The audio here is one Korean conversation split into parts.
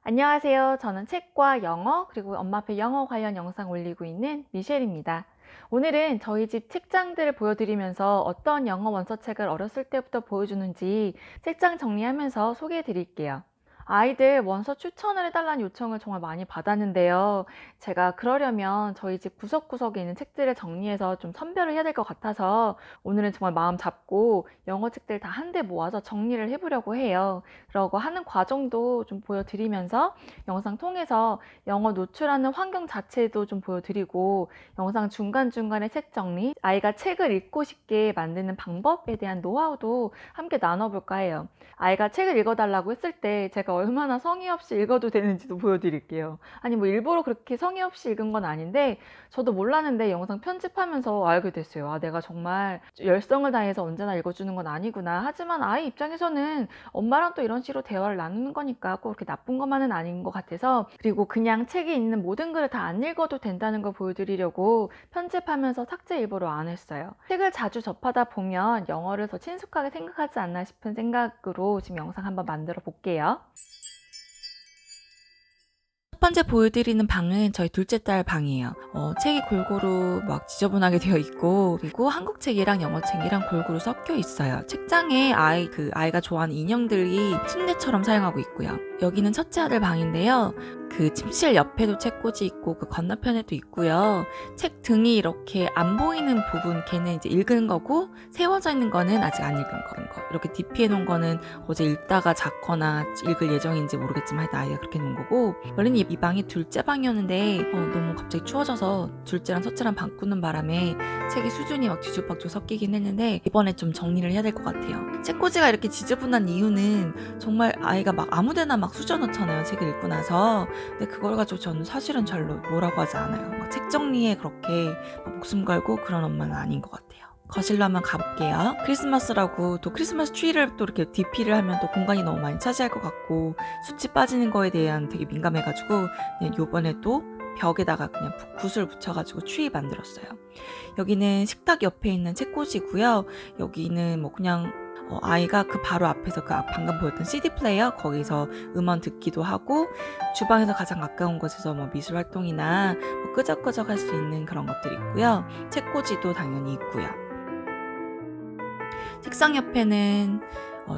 안녕하세요. 저는 책과 영어, 그리고 엄마표 영어 관련 영상 올리고 있는 미셸입니다. 오늘은 저희 집 책장들을 보여드리면서 어떤 영어 원서책을 어렸을 때부터 보여주는지 책장 정리하면서 소개해 드릴게요. 아이들 원서 추천을 해달라는 요청을 정말 많이 받았는데요. 제가 그러려면 저희 집 구석구석에 있는 책들을 정리해서 좀 선별을 해야 될 것 같아서 오늘은 정말 마음 잡고 영어 책들 다 한데 모아서 정리를 해보려고 해요. 그러고 하는 과정도 좀 보여드리면서 영상 통해서 영어 노출하는 환경 자체도 좀 보여드리고 영상 중간중간에 책 정리, 아이가 책을 읽고 싶게 만드는 방법에 대한 노하우도 함께 나눠볼까 해요. 아이가 책을 읽어달라고 했을 때 제가 얼마나 성의 없이 읽어도 되는지도 보여드릴게요. 아니 뭐 일부러 그렇게 성의 없이 읽은 건 아닌데 저도 몰랐는데 영상 편집하면서 알게 됐어요. 아, 내가 정말 열성을 다해서 언제나 읽어주는 건 아니구나. 하지만 아이 입장에서는 엄마랑 또 이런 식으로 대화를 나누는 거니까 꼭 그렇게 나쁜 것만은 아닌 것 같아서, 그리고 그냥 책에 있는 모든 글을 다 안 읽어도 된다는 걸 보여드리려고 편집하면서 삭제 일부러 안 했어요. 책을 자주 접하다 보면 영어를 더 친숙하게 생각하지 않나 싶은 생각으로 지금 영상 한번 만들어 볼게요. 첫 번째 보여드리는 방은 저희 둘째 딸 방이에요. 책이 골고루 막 지저분하게 되어 있고, 그리고 한국 책이랑 영어 책이랑 골고루 섞여 있어요. 책장에 아이가 좋아하는 인형들이 침대처럼 사용하고 있고요. 여기는 첫째 아들 방인데요. 그 침실 옆에도 책꽂이 있고 그 건너편에도 있고요. 책 등이 이렇게 안 보이는 부분, 걔는 이제 읽은 거고 세워져 있는 거는 아직 안 읽은 거. 이렇게 DP해 놓은 거는 어제 읽다가 작거나 읽을 예정인지 모르겠지만 하여튼 아이가 그렇게 놓은 거고, 원래는 이 방이 둘째 방이었는데 너무 갑자기 추워져서 둘째랑 첫째랑 바꾸는 바람에 책이 수준이 막 뒤죽박죽 섞이긴 했는데 이번에 좀 정리를 해야 될 것 같아요. 책꽂이가 이렇게 지저분한 이유는 정말 아이가 막 아무데나 막 수저 넣잖아요, 책을 읽고 나서. 근데 그걸 가지고 저는 사실은 별로 뭐라고 하지 않아요. 막 책 정리에 그렇게 목숨 걸고 그런 엄마는 아닌 것 같아요. 거실로 한번 가볼게요. 크리스마스라고 또 크리스마스 트리를 또 이렇게 DP를 하면 또 공간이 너무 많이 차지할 것 같고 숯이 빠지는 거에 대한 되게 민감해가지고 그냥 요번에 또 벽에다가 그냥 붓을 붙여가지고 트리 만들었어요. 여기는 식탁 옆에 있는 책꽂이고요. 여기는 뭐 그냥 아이가 그 바로 앞에서 방금 보였던 CD 플레이어 거기서 음원 듣기도 하고, 주방에서 가장 가까운 곳에서 뭐 미술 활동이나 뭐 끄적끄적 할 수 있는 그런 것들이 있고요. 책꽂이도 당연히 있고요. 책상 옆에는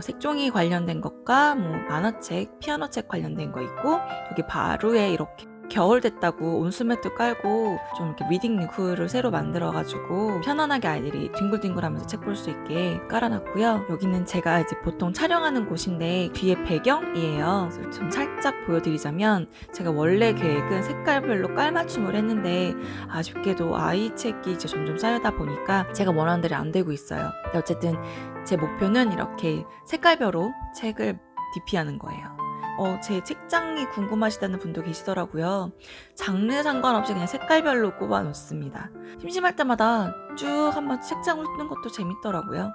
색종이 관련된 것과 뭐 만화책, 피아노책 관련된 거 있고, 여기 바로에 이렇게 겨울 됐다고 온수매트 깔고 좀 이렇게 리딩 누크를 새로 만들어가지고 편안하게 아이들이 뒹굴뒹굴하면서 책 볼 수 있게 깔아놨고요. 여기는 제가 이제 보통 촬영하는 곳인데 뒤에 배경이에요. 그래서 좀 살짝 보여드리자면, 제가 원래 계획은 색깔별로 깔맞춤을 했는데 아쉽게도 아이 책이 이제 점점 쌓여다 보니까 제가 원하는 대로 안 되고 있어요. 근데 어쨌든 제 목표는 이렇게 색깔별로 책을 DP하는 거예요. 제 책장이 궁금하시다는 분도 계시더라고요. 장르 상관없이 그냥 색깔별로 꼽아 놓습니다. 심심할 때마다 쭉 한번 책장 훑는 것도 재밌더라고요.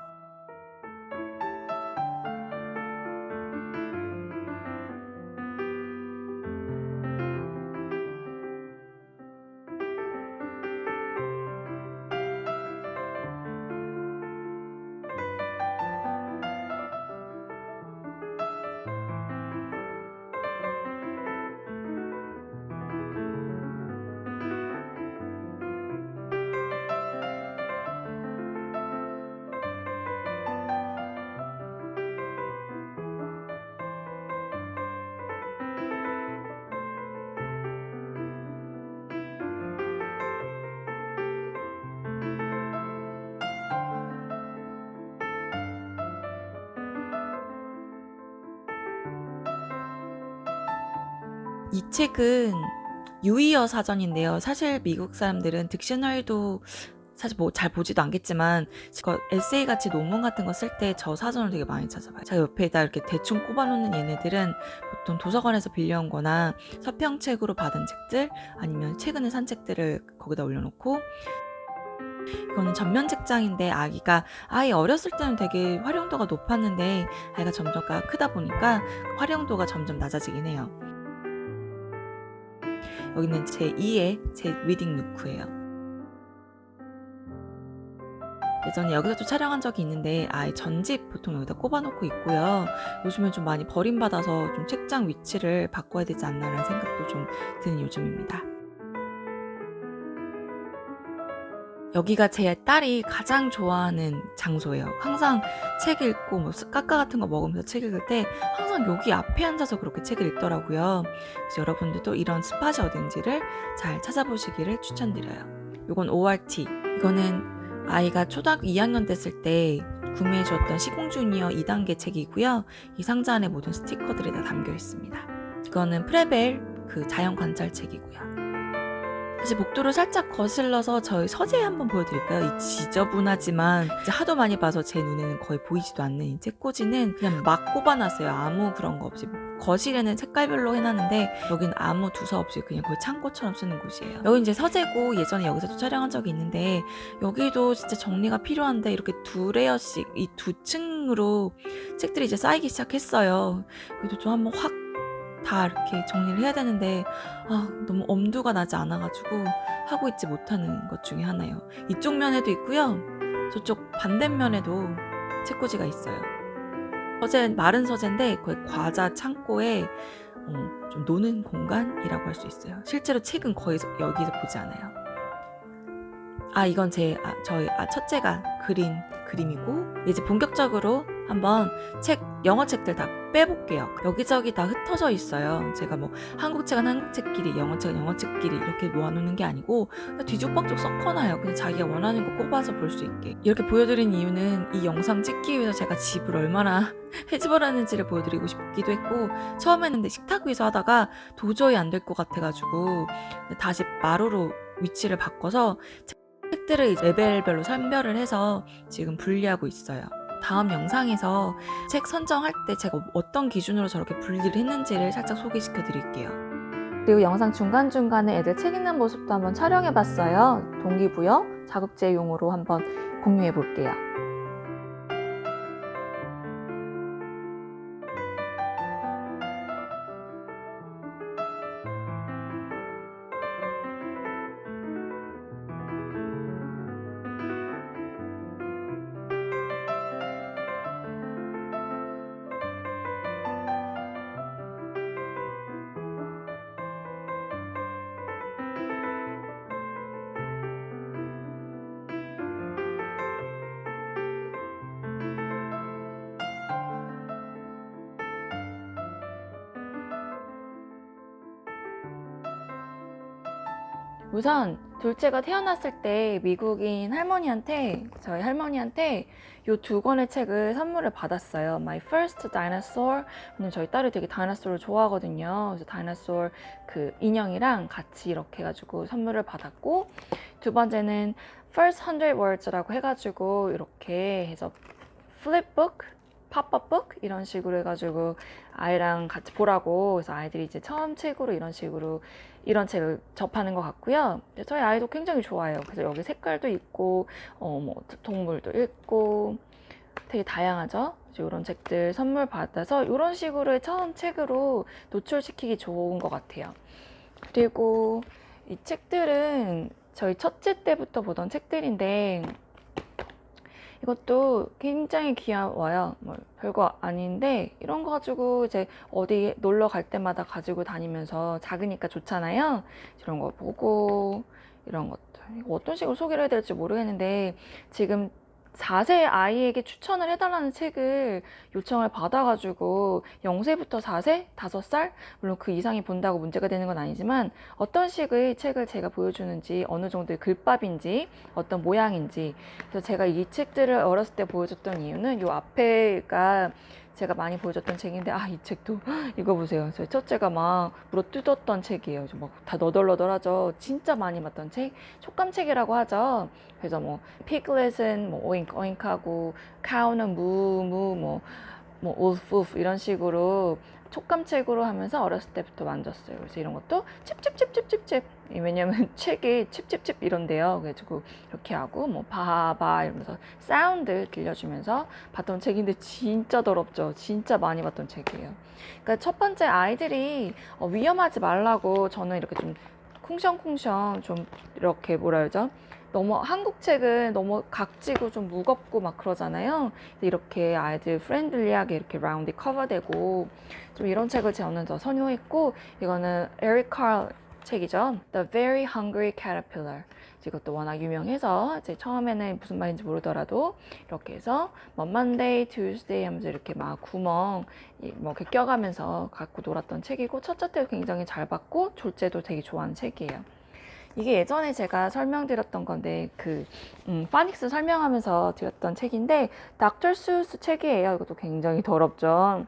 이 책은 유이어 사전인데요. 사실 미국 사람들은 딕셔너리도 사실 뭐 잘 보지도 않겠지만 에세이 같이 논문 같은 거 쓸 때 저 사전을 되게 많이 찾아봐요. 제가 옆에다 이렇게 대충 꼽아놓는 얘네들은 보통 도서관에서 빌려온 거나 서평책으로 받은 책들, 아니면 최근에 산 책들을 거기다 올려놓고, 이거는 전면 책장인데 아이 어렸을 때는 되게 활용도가 높았는데 아이가 점점 크다 보니까 활용도가 점점 낮아지긴 해요. 여기는 제 2의 제 리딩 루크예요. 예전에 여기서도 촬영한 적이 있는데 아예 전집 보통 여기다 꼽아놓고 있고요. 요즘엔 좀 많이 버림받아서 좀 책장 위치를 바꿔야 되지 않나라는 생각도 좀 드는 요즘입니다. 여기가 제 딸이 가장 좋아하는 장소예요. 항상 책 읽고 뭐 까까 같은 거 먹으면서 책 읽을 때 항상 여기 앞에 앉아서 그렇게 책을 읽더라고요. 그래서 여러분들도 이런 스팟이 어딘지를 잘 찾아보시기를 추천드려요. 이건 ORT. 이거는 아이가 초등학교 2학년 됐을 때 구매해 주었던 시공주니어 2단계 책이고요. 이 상자 안에 모든 스티커들이 다 담겨 있습니다. 이거는 프레벨 그 자연 관찰책이고요. 다시 복도를 살짝 거슬러서 저희 서재 한번 보여드릴까요? 이 지저분하지만 이제 하도 많이 봐서 제 눈에는 거의 보이지도 않는 이 책꽂이는 그냥 막 꼽아놨어요. 아무 그런 거 없이. 거실에는 색깔별로 해놨는데 여기는 아무 두서 없이 그냥 거의 창고처럼 쓰는 곳이에요. 여기 이제 서재고 예전에 여기서도 촬영한 적이 있는데 여기도 진짜 정리가 필요한데 이렇게 두 레이어씩 이 두 층으로 책들이 이제 쌓이기 시작했어요. 그래도 좀 한번 확 다 이렇게 정리를 해야 되는데 너무 엄두가 나지 않아가지고 하고 있지 못하는 것 중에 하나예요. 이쪽 면에도 있고요. 저쪽 반대면에도 책꽂이가 있어요. 서재, 마른 서재인데 거의 과자 창고에 좀 노는 공간이라고 할 수 있어요. 실제로 책은 거의 여기서 보지 않아요. 이건 저희 첫째가 그린 그림이고 이제 본격적으로 한번 영어 책들 다 빼볼게요. 여기저기 다 흩어져 있어요. 제가 뭐 한국 책은 한국 책끼리, 영어 책은 영어 책끼리 이렇게 모아놓는 게 아니고 그냥 뒤죽박죽 섞어놔요. 그냥 자기가 원하는 거 꼽아서 볼 수 있게. 이렇게 보여드린 이유는 이 영상 찍기 위해서 제가 집을 얼마나 헤집을 하는지를 보여드리고 싶기도 했고 처음에는 근데 식탁 위에서 하다가 도저히 안 될 것 같아가지고 다시 마루로 위치를 바꿔서 책들을 레벨별로 선별을 해서 지금 분리하고 있어요. 다음 영상에서 책 선정할 때 제가 어떤 기준으로 저렇게 분리를 했는지를 살짝 소개시켜 드릴게요. 그리고 영상 중간중간에 애들 책 읽는 모습도 한번 촬영해 봤어요. 동기부여, 자극제용으로 한번 공유해 볼게요. 우선 둘째가 태어났을 때 미국인 저희 할머니한테 요 두 권의 책을 선물을 받았어요. My First Dinosaur. 저희 딸이 되게 다이너소를 좋아하거든요. 그래서 다이너소어 그 인형이랑 같이 이렇게 해가지고 선물을 받았고, 두 번째는 First 100 Words라고 해가지고 이렇게 해서 flipbook, 팝업북 이런 식으로 해가지고 아이랑 같이 보라고, 그래서 아이들이 이제 처음 책으로 이런 식으로 이런 책을 접하는 것 같고요. 저희 아이도 굉장히 좋아해요. 그래서 여기 색깔도 있고 뭐 동물도 있고 되게 다양하죠. 이런 책들 선물 받아서 이런 식으로 처음 책으로 노출시키기 좋은 것 같아요. 그리고 이 책들은 저희 첫째 때부터 보던 책들인데 이것도 굉장히 귀여워요. 뭐 별거 아닌데 이런 거 가지고 이제 어디 놀러 갈 때마다 가지고 다니면서 작으니까 좋잖아요. 이런 거 보고 이런 것들. 이거 어떤 식으로 소개를 해야 될지 모르겠는데 지금 4세 아이에게 추천을 해달라는 책을 요청을 받아가지고 0세부터 4세, 5살? 물론 그 이상이 본다고 문제가 되는 건 아니지만 어떤 식의 책을 제가 보여주는지, 어느 정도의 글밥인지, 어떤 모양인지. 그래서 제가 이 책들을 어렸을 때 보여줬던 이유는 요 앞에가 제가 많이 보여줬던 책인데 이 책도 이거 보세요. 저희 첫째가 막 물어 뜯었던 책이에요. 막 다 너덜너덜하죠. 진짜 많이 봤던 책, 촉감책이라고 하죠. 그래서 뭐 피글렛은 뭐 오잉크 오잉크하고 카우는 무무 뭐 울프 이런 식으로 촉감책으로 하면서 어렸을 때부터 만졌어요. 그래서 이런 것도 칩칩칩칩칩칩, 왜냐면 책이 칩칩칩 이런데요. 그래가지고 이렇게 하고 뭐 바바 이러면서 사운드 들려주면서 봤던 책인데 진짜 더럽죠. 진짜 많이 봤던 책이에요. 그러니까 첫 번째 아이들이 위험하지 말라고 저는 이렇게 좀 쿵샹쿵샹 좀 이렇게 뭐라 그러죠? 너무 한국 책은 너무 각지고 좀 무겁고 막 그러잖아요. 이렇게 아이들 프렌들리하게 이렇게 라운드 커버되고 좀 이런 책을 저는 더 선호했고, 이거는 에릭 칼 책이죠. The Very Hungry Caterpillar. 이것도 워낙 유명해서 이제 처음에는 무슨 말인지 모르더라도 이렇게 해서 뭐 Monday, Tuesday 하면서 이렇게 막 구멍 뭐 이렇게 껴가면서 갖고 놀았던 책이고, 첫째 때도 굉장히 잘 봤고 둘째도 되게 좋아하는 책이에요. 이게 예전에 제가 설명드렸던 건데 파닉스 설명하면서 드렸던 책인데 닥터 수스 책이에요. 이것도 굉장히 더럽죠.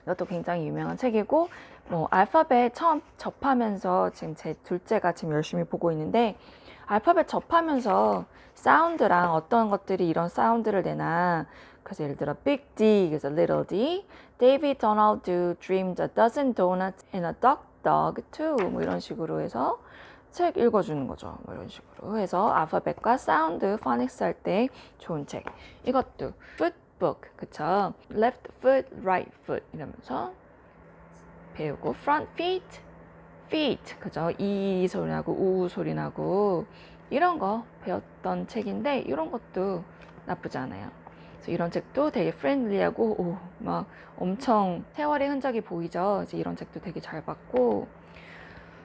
이것도 굉장히 유명한 책이고, 뭐 알파벳 처음 접하면서 지금 제 둘째가 지금 열심히 보고 있는데, 알파벳 접하면서 사운드랑 어떤 것들이 이런 사운드를 내나, 그래서 예를 들어 Big D, 그래서 Little D, David Donald do dreamed a dozen donuts and a duck dog too, 뭐 이런 식으로 해서 책 읽어주는 거죠. 뭐 이런 식으로 해서 알파벳과 사운드, 파닉스 할 때 좋은 책. 이것도 footbook, 그쵸? left foot, right foot 이러면서 배우고, front feet, feet, 그죠? 이 소리 나고 우 소리 나고 이런 거 배웠던 책인데, 이런 것도 나쁘지 않아요. 그래서 이런 책도 되게 프렌들리하고 막 엄청 세월의 흔적이 보이죠. 이제 이런 책도 되게 잘 봤고,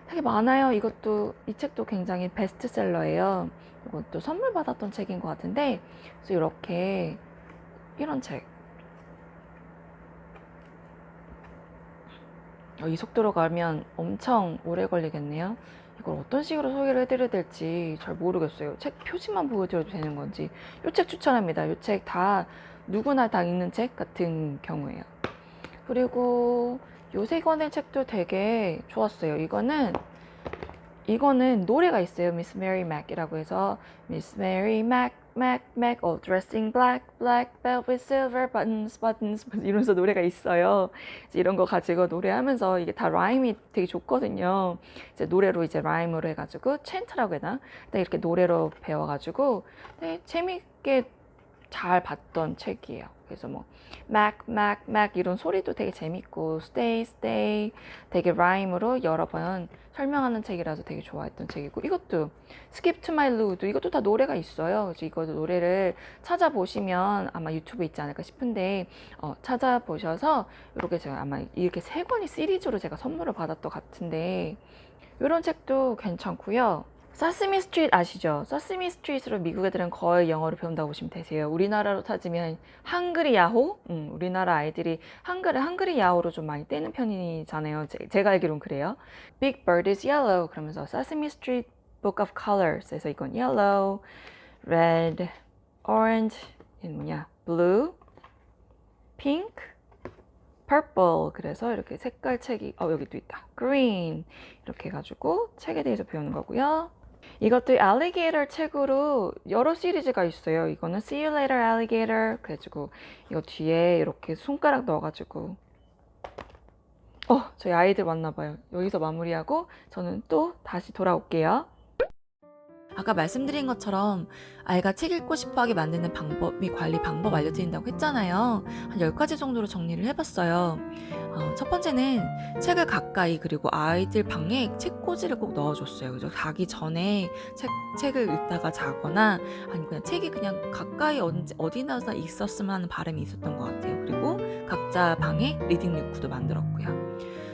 되게 많아요. 이 책도 굉장히 베스트셀러예요. 이것도 선물 받았던 책인 것 같은데, 그래서 이렇게 이런 책. 이 속도로 가면 엄청 오래 걸리겠네요. 이걸 어떤 식으로 소개를 해드려야 될지 잘 모르겠어요. 책 표지만 보여드려도 되는 건지. 이 책 추천합니다. 이 책 다 누구나 다 읽는 책 같은 경우예요. 그리고 요새 권의 책도 되게 좋았어요. 이거는 노래가 있어요. Miss Mary Mac이라고 해서 Miss Mary Mac, Mac, Mac, all dressed in black, black, belt with silver buttons, buttons 이러면서 노래가 있어요. 이런 거 가지고 노래하면서 이게 다 라임이 되게 좋거든요. 이제 노래로 이제 라임으로 해가지고 찬트라고 해야 되나? 이렇게 노래로 배워가지고 되게 재밌게 잘 봤던 책이에요. 그래서 뭐 Mac, Mac, Mac 이런 소리도 되게 재밌고, Stay, Stay 되게 라임으로 여러 번 설명하는 책이라서 되게 좋아했던 책이고, 이것도 Skip to My Loo도 이것도 다 노래가 있어요. 그래서 이것도 노래를 찾아보시면 아마 유튜브에 있지 않을까 싶은데 찾아보셔서 이렇게 제가 아마 이렇게 3권이 시리즈로 제가 선물을 받았던 것 같은데, 이런 책도 괜찮고요. 서스미 스트릿 아시죠? 서스미 스트릿으로 미국 애들은 거의 영어를 배운다고 보시면 되세요. 우리나라로 따지면 한글이 야호? 우리나라 아이들이 한글이 야호로 좀 많이 떼는 편이잖아요. 제가 알기론 그래요. Big Bird is yellow 그러면서 Sesame Street Book of Colors 에서 이건 yellow, red, orange, 이건 뭐냐? blue, pink, purple. 그래서 이렇게 색깔 책이 여기도 있다. green 이렇게 해가지고 책에 대해서 배우는 거고요. 이것도 alligator 책으로 여러 시리즈가 있어요. 이거는 See You Later Alligator 그래가지고 이거 뒤에 이렇게 손가락 넣어가지고 저희 아이들 왔나봐요. 여기서 마무리하고 저는 또 다시 돌아올게요. 아까 말씀드린 것처럼 아이가 책 읽고 싶어하게 만드는 방법 및 관리 방법 알려드린다고 했잖아요. 한 10가지 정도로 정리를 해봤어요. 첫 번째는 책을 가까이, 그리고 아이들 방에 책꽂이를 꼭 넣어줬어요. 그래서 자기 전에 책을 읽다가 자거나 아니면 그냥 책이 그냥 가까이 어디나 있었으면 하는 바람이 있었던 것 같아요. 그리고 각자 방에 리딩 루크도 만들었고요.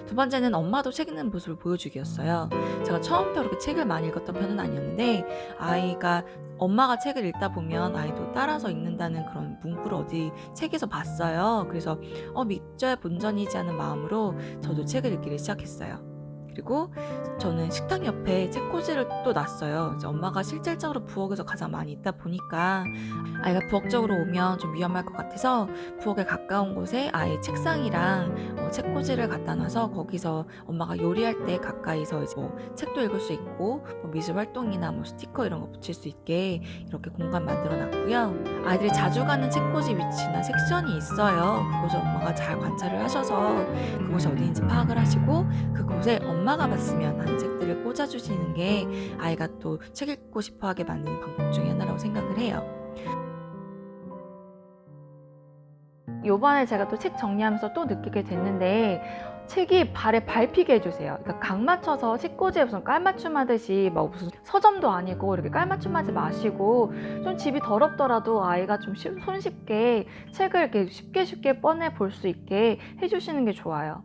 두 번째는 엄마도 책 읽는 모습을 보여주기였어요. 제가 처음부터 그렇게 책을 많이 읽었던 편은 아니었는데, 아이가 엄마가 책을 읽다 보면 아이도 따라서 읽는다는 그런 문구를 어디 책에서 봤어요. 그래서 믿져야 본전이지 하는 마음으로 저도 책을 읽기를 시작했어요. 그리고 저는 식탁 옆에 책꽂이를 또 놨어요. 이제 엄마가 실질적으로 부엌에서 가장 많이 있다 보니까 아이가 부엌 쪽으로 오면 좀 위험할 것 같아서 부엌에 가까운 곳에 아이 책상이랑 책꽂이를 갖다 놔서 거기서 엄마가 요리할 때 가까이서 이제 뭐 책도 읽을 수 있고 뭐 미술 활동이나 뭐 스티커 이런 거 붙일 수 있게 이렇게 공간 만들어 놨고요. 아이들이 자주 가는 책꽂이 위치나 섹션이 있어요. 그곳을 엄마가 잘 관찰을 하셔서 그곳이 어디인지 파악을 하시고 그곳에 엄마가 봤으면 하는 책들을 꽂아주시는 게 아이가 또 책 읽고 싶어하게 만드는 방법 중에 하나라고 생각을 해요. 요번에 제가 또 책 정리하면서 또 느끼게 됐는데, 책이 발에 밟히게 해주세요. 그러니까 각 맞춰서 책꽂이에 무슨 깔맞춤 하듯이 막 무슨 서점도 아니고 이렇게 깔맞춤 하지 마시고, 좀 집이 더럽더라도 아이가 좀 손쉽게 책을 이렇게 쉽게 꺼내 볼 수 있게 해주시는 게 좋아요.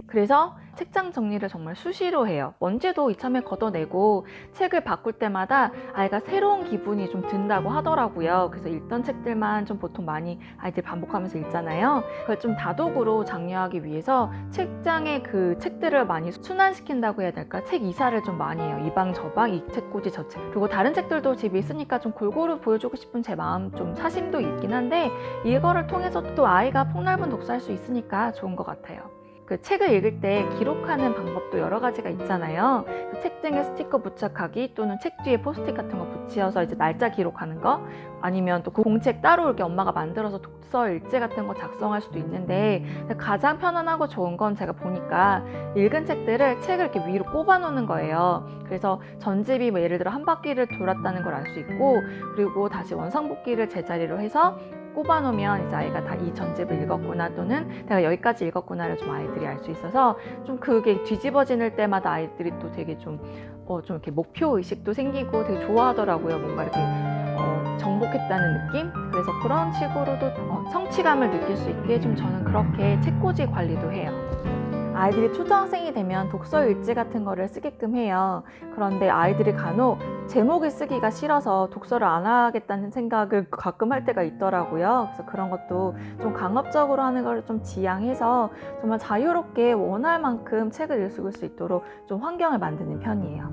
그래서 책장 정리를 정말 수시로 해요. 먼지도 이참에 걷어내고, 책을 바꿀 때마다 아이가 새로운 기분이 좀 든다고 하더라고요. 그래서 읽던 책들만 좀 보통 많이 아이들 반복하면서 읽잖아요. 그걸 좀 다독으로 장려하기 위해서 책장에 그 책들을 많이 순환시킨다고 해야 될까? 책 이사를 좀 많이 해요. 이 방 저 방, 이 책꽂이 저 책. 그리고 다른 책들도 집에 있으니까 좀 골고루 보여주고 싶은 제 마음, 좀 사심도 있긴 한데, 이거를 통해서 또 아이가 폭넓은 독서할 수 있으니까 좋은 것 같아요. 그 책을 읽을 때 기록하는 방법도 여러 가지가 있잖아요. 책 등에 스티커 부착하기, 또는 책 뒤에 포스트잇 같은 거 붙여서 이제 날짜 기록하는 거, 아니면 또 그 공책 따로 이렇게 엄마가 만들어서 독서 일지 같은 거 작성할 수도 있는데, 가장 편안하고 좋은 건 제가 보니까 읽은 책들을 책을 이렇게 위로 꼽아 놓는 거예요. 그래서 전집이 뭐 예를 들어 한 바퀴를 돌았다는 걸 알 수 있고, 그리고 다시 원상복귀를 제자리로 해서 꼽아놓으면 이제 아이가 다 이 전집을 읽었구나, 또는 내가 여기까지 읽었구나를 좀 아이들이 알 수 있어서, 좀 그게 뒤집어질 때마다 아이들이 또 되게 좀 이렇게 목표 의식도 생기고 되게 좋아하더라고요. 뭔가 이렇게 정복했다는 느낌? 그래서 그런 식으로도 성취감을 느낄 수 있게 좀 저는 그렇게 책꽂이 관리도 해요. 아이들이 초등학생이 되면 독서 일지 같은 거를 쓰게끔 해요. 그런데 아이들이 간혹 제목을 쓰기가 싫어서 독서를 안 하겠다는 생각을 가끔 할 때가 있더라고요. 그래서 그런 것도 좀 강압적으로 하는 걸 좀 지양해서 정말 자유롭게 원할 만큼 책을 읽을 수 있도록 좀 환경을 만드는 편이에요.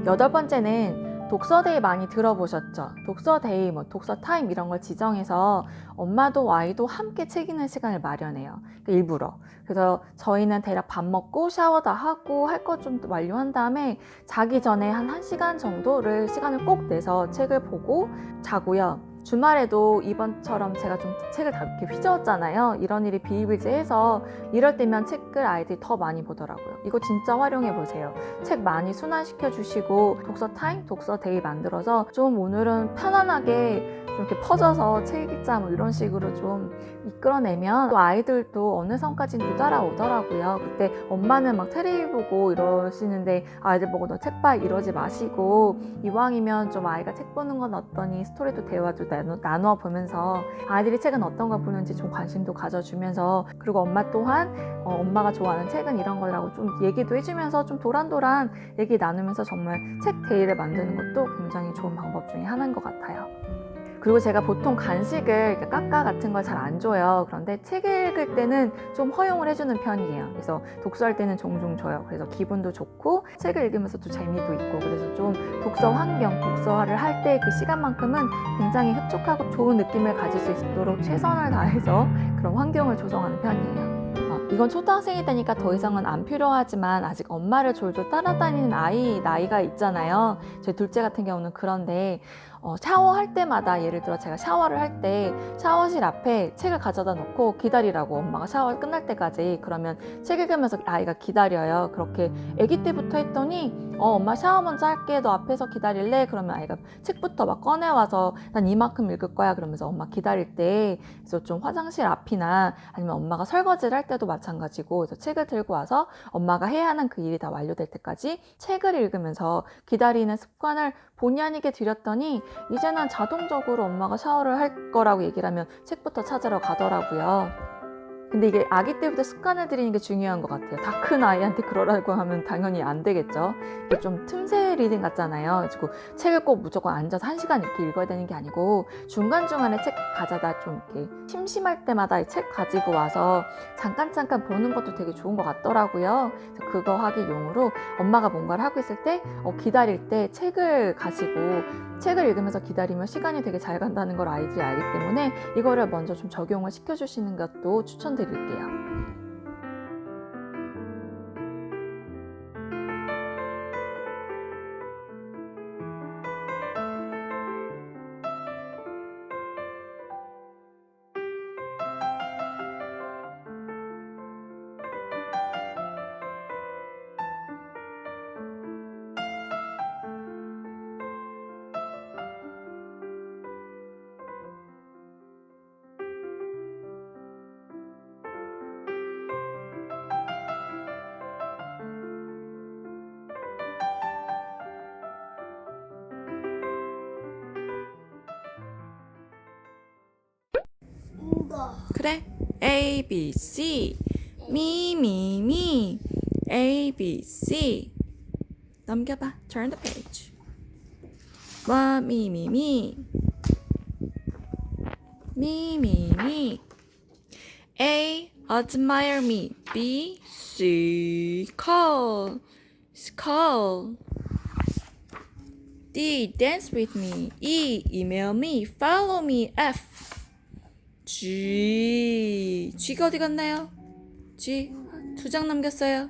8번째는 독서데이 많이 들어보셨죠? 독서데이, 독서타임 이런 걸 지정해서 엄마도 아이도 함께 책 읽는 시간을 마련해요. 일부러. 그래서 저희는 대략 밥 먹고 샤워 다 하고 할 것 좀 완료한 다음에 자기 전에 한 1시간 정도를 시간을 꼭 내서 책을 보고 자고요. 주말에도 이번처럼 제가 좀 책을 다 이렇게 휘저었잖아요. 이런 일이 비일비재해서 이럴 때면 책을 아이들이 더 많이 보더라고요. 이거 진짜 활용해 보세요. 책 많이 순환시켜 주시고 독서 타임, 독서 데이 만들어서 좀 오늘은 편안하게 좀 이렇게 퍼져서 책 읽자 뭐 이런 식으로 좀 이끌어내면 또 아이들도 어느 선까지는 따라오더라고요. 그때 엄마는 막 테레비 보고 이러시는데 아이들 보고 너 책 봐 이러지 마시고, 이왕이면 좀 아이가 책 보는 건 어떠니 스토리도 대화도 나누어 보면서 아이들이 책은 어떤 거 보는지 좀 관심도 가져주면서, 그리고 엄마 또한 엄마가 좋아하는 책은 이런 거라고 좀 얘기도 해주면서 좀 도란도란 얘기 나누면서 정말 책 데이를 만드는 것도 굉장히 좋은 방법 중에 하나인 것 같아요. 그리고 제가 보통 간식을 까까 같은 걸 잘 안 줘요. 그런데 책 읽을 때는 좀 허용을 해주는 편이에요. 그래서 독서할 때는 종종 줘요. 그래서 기분도 좋고 책을 읽으면서 또 재미도 있고, 그래서 좀 독서 환경, 독서를 할 때 그 시간만큼은 굉장히 흡족하고 좋은 느낌을 가질 수 있도록 최선을 다해서 그런 환경을 조성하는 편이에요. 이건 초등학생이 되니까 더 이상은 안 필요하지만, 아직 엄마를 졸졸 따라다니는 아이 나이가 있잖아요. 제 둘째 같은 경우는. 그런데 샤워할 때마다, 예를 들어 제가 샤워를 할 때 샤워실 앞에 책을 가져다 놓고 기다리라고, 엄마가 샤워 끝날 때까지. 그러면 책 읽으면서 아이가 기다려요. 그렇게 아기 때부터 했더니 엄마 샤워 먼저 할게, 너 앞에서 기다릴래? 그러면 아이가 책부터 막 꺼내와서 난 이만큼 읽을 거야 그러면서 엄마 기다릴 때, 그래서 좀 화장실 앞이나 아니면 엄마가 설거지를 할 때도 마찬가지고, 그래서 책을 들고 와서 엄마가 해야 하는 그 일이 다 완료될 때까지 책을 읽으면서 기다리는 습관을 본의 아니게 들였더니 이제는 자동적으로 엄마가 샤워를 할 거라고 얘기를 하면 책부터 찾으러 가더라고요. 근데 이게 아기 때부터 습관을 들이는 게 중요한 것 같아요. 다 큰 아이한테 그러라고 하면 당연히 안 되겠죠. 이게 좀 틈새 리딩 같잖아요. 그리고 책을 꼭 무조건 앉아서 1시간 이렇게 읽어야 되는 게 아니고, 중간중간에 책 가져다 좀 이렇게 심심할 때마다 책 가지고 와서 잠깐 보는 것도 되게 좋은 것 같더라고요. 그래서 그거 하기 용으로 엄마가 뭔가를 하고 있을 때 기다릴 때 책을 가지고 책을 읽으면서 기다리면 시간이 되게 잘 간다는 걸 아이들이 알기 때문에 이거를 먼저 좀 적용을 시켜주시는 것도 추천드릴게요. 그래. A, B, C. Me, me, me. A, B, C. 넘겨봐. Turn the page. What, me, me, me. Me, me, me. A, admire me. B, C, call. Call. D, dance with me. E, email me. Follow me. F, G. G가 어디 갔나요? G. 2장 남겼어요.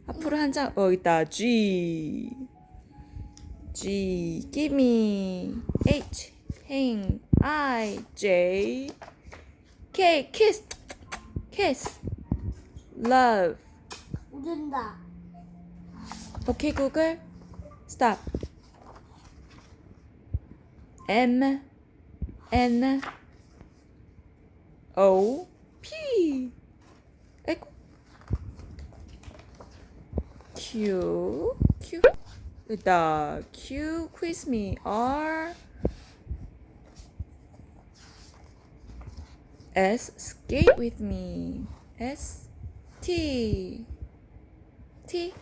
앞으로 한 장. 있다. G. G. Give me. H. Hang. I. J. K. Kiss. Kiss. Love. 웃는다. 오케이 구글. Stop. M. N. O. P. 에이구. Q. Q. 됐다. Q. Quiz me. R. S. Skate with me. S. T. T.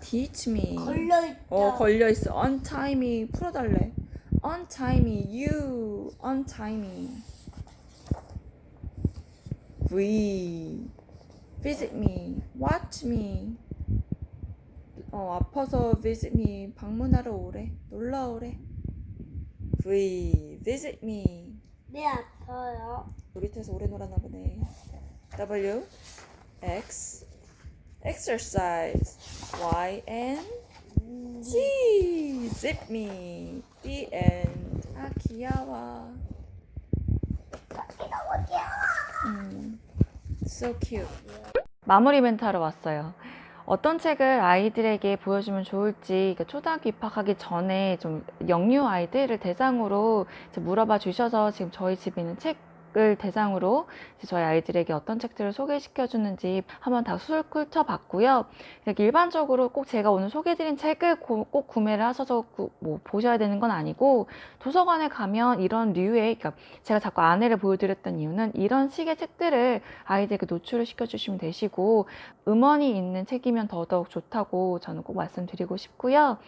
Teach me. 걸려있다. 걸려있어. Untie me. 풀어달래. Untie me. You. Untie me. V. Visit me. Watch me. 아파서 visit me. 방문하러 오래. 놀러 오래. V. Visit me. 네, 아파요. 놀이터에서 오래 놀았나 보네. W. X. Exercise. Y. N. G. Zip me. The end. 귀여워. 너무 귀여워. So cute. 마무리 멘트 하러 왔어요. 어떤 책을 아이들에게 보여주면 좋을지 초등학교 입학하기 전에 좀 영유 아이들을 대상으로 물어봐 주셔서 지금 저희 집에 있는 책을 대상으로 저희 아이들에게 어떤 책들을 소개시켜 주는지 한번 다 훑어 봤고요. 일반적으로 꼭 제가 오늘 소개해드린 책을 꼭 구매를 하셔서 보셔야 되는 건 아니고, 도서관에 가면 이런 류의, 그러니까 제가 자꾸 안에를 보여드렸던 이유는 이런 식의 책들을 아이들에게 노출을 시켜주시면 되시고, 음원이 있는 책이면 더더욱 좋다고 저는 꼭 말씀드리고 싶고요.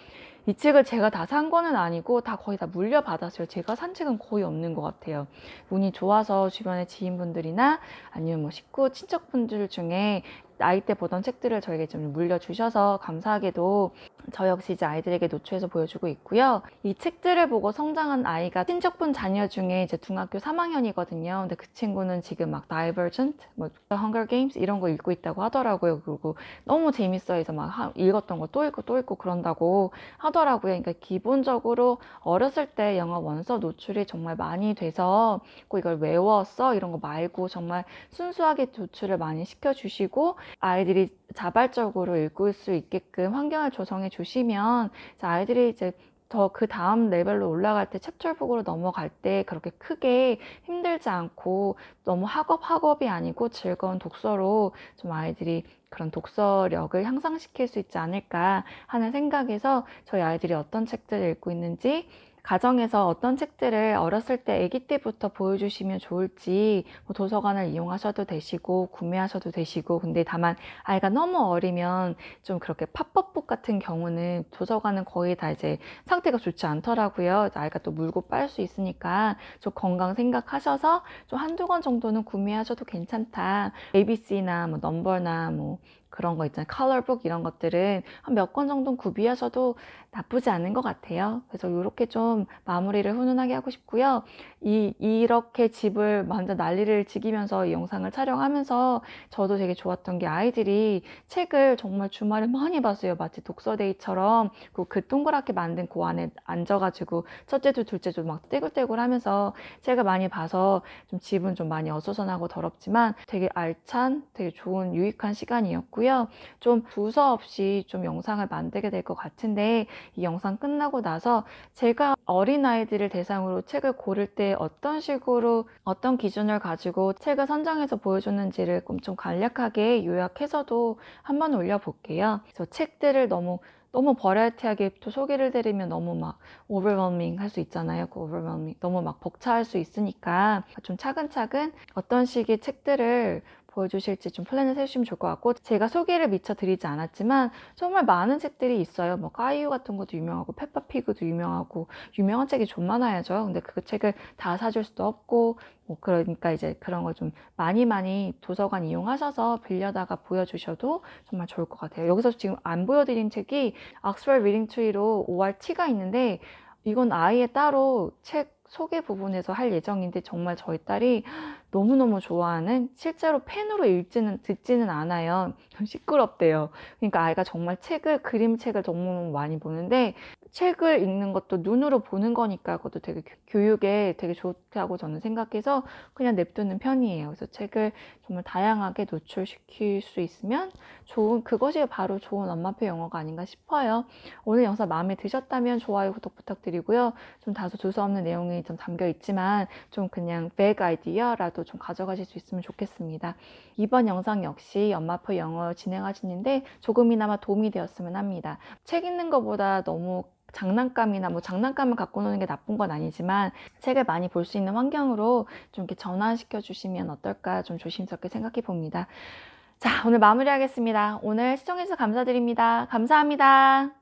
이 책을 제가 다 산 거는 아니고 거의 다 물려받았어요. 제가 산 책은 거의 없는 것 같아요. 운이 좋아서 주변의 지인분들이나 아니면 식구, 친척분들 중에 아이 때 보던 책들을 저에게 좀 물려주셔서 감사하게도 저 역시 이제 아이들에게 노출해서 보여주고 있고요. 이 책들을 보고 성장한 아이가 친척분 자녀 중에 이제 중학교 3학년이거든요. 근데 그 친구는 지금 막 Divergent, Hunger Games 이런 거 읽고 있다고 하더라고요. 그리고 너무 재밌어 해서 막 읽었던 거 또 읽고 또 읽고 그런다고 하더라고요. 그러니까 기본적으로 어렸을 때 영어 원서 노출이 정말 많이 돼서 꼭 이걸 외웠어 이런 거 말고 정말 순수하게 노출을 많이 시켜주시고, 아이들이 자발적으로 읽을 수 있게끔 환경을 조성해 주시면 아이들이 이제 더 그 다음 레벨로 올라갈 때 챕터북으로 넘어갈 때 그렇게 크게 힘들지 않고 너무 학업이 아니고 즐거운 독서로 좀 아이들이 그런 독서력을 향상시킬 수 있지 않을까 하는 생각에서 저희 아이들이 어떤 책들을 읽고 있는지, 가정에서 어떤 책들을 어렸을 때 아기 때부터 보여주시면 좋을지 도서관을 이용하셔도 되시고 구매하셔도 되시고, 근데 다만 아이가 너무 어리면 좀 그렇게 팝업북 같은 경우는 도서관은 거의 다 이제 상태가 좋지 않더라고요. 아이가 또 물고 빨 수 있으니까 좀 건강 생각하셔서 좀 한두 권 정도는 구매하셔도 괜찮다. ABC나 넘버나 그런 거 있잖아요. 컬러북 이런 것들은 한 몇 권 정도는 구비하셔도 나쁘지 않은 것 같아요. 그래서 이렇게 좀 마무리를 훈훈하게 하고 싶고요. 이렇게 집을 완전 난리를 지기면서 이 영상을 촬영하면서 저도 되게 좋았던 게, 아이들이 책을 정말 주말에 많이 봤어요. 마치 독서데이처럼 그 동그랗게 만든 그 안에 앉아가지고 첫째도 둘째도 막 떼굴떼굴 하면서 책을 많이 봐서 좀 집은 좀 많이 어수선하고 더럽지만 되게 알찬, 되게 좋은 유익한 시간이었고요. 좀 두서없이 좀 영상을 만들게 될 것 같은데, 이 영상 끝나고 나서 제가 어린아이들을 대상으로 책을 고를 때 어떤 식으로 어떤 기준을 가지고 책을 선정해서 보여줬는지를 좀 간략하게 요약해서도 한번 올려볼게요. 그래서 책들을 너무 너무 버라이어티하게 또 소개를 드리면 너무 막 overwhelming 할 수 있잖아요. 그 overwhelming 너무 막 벅차할 수 있으니까 좀 차근차근 어떤 식의 책들을 보여주실지 좀 플랜을 세우시면 좋을 것 같고, 제가 소개를 미처 드리지 않았지만 정말 많은 책들이 있어요. 뭐 까이유 같은 것도 유명하고 페퍼피그도 유명하고 유명한 책이 좀 많아야죠. 근데 그 책을 다 사줄 수도 없고 뭐 그러니까 이제 그런 거 좀 많이 도서관 이용하셔서 빌려다가 보여주셔도 정말 좋을 것 같아요. 여기서 지금 안 보여드린 책이 옥스퍼드 리딩 트리로 5월 티가 있는데, 이건 아예 따로 책 소개 부분에서 할 예정인데 정말 저희 딸이 너무너무 좋아하는, 실제로 펜으로 듣지는 않아요. 시끄럽대요. 그러니까 아이가 정말 그림책을 너무 많이 보는데, 책을 읽는 것도 눈으로 보는 거니까 그것도 되게 교육에 되게 좋다고 저는 생각해서 그냥 냅두는 편이에요. 그래서 책을 정말 다양하게 노출시킬 수 있으면 그것이 바로 좋은 엄마표 영어가 아닌가 싶어요. 오늘 영상 마음에 드셨다면 좋아요, 구독 부탁드리고요. 좀 다소 두서없는 내용이 좀 담겨 있지만 좀 그냥 vague 아이디어라도 좀 가져가실 수 있으면 좋겠습니다. 이번 영상 역시 엄마표 영어 진행하시는데 조금이나마 도움이 되었으면 합니다. 책 읽는 것보다 너무 장난감이나 뭐 장난감을 갖고 노는 게 나쁜 건 아니지만 책을 많이 볼 수 있는 환경으로 좀 이렇게 전환시켜 주시면 어떨까 좀 조심스럽게 생각해 봅니다. 자, 오늘 마무리하겠습니다. 오늘 시청해주셔서 감사드립니다. 감사합니다.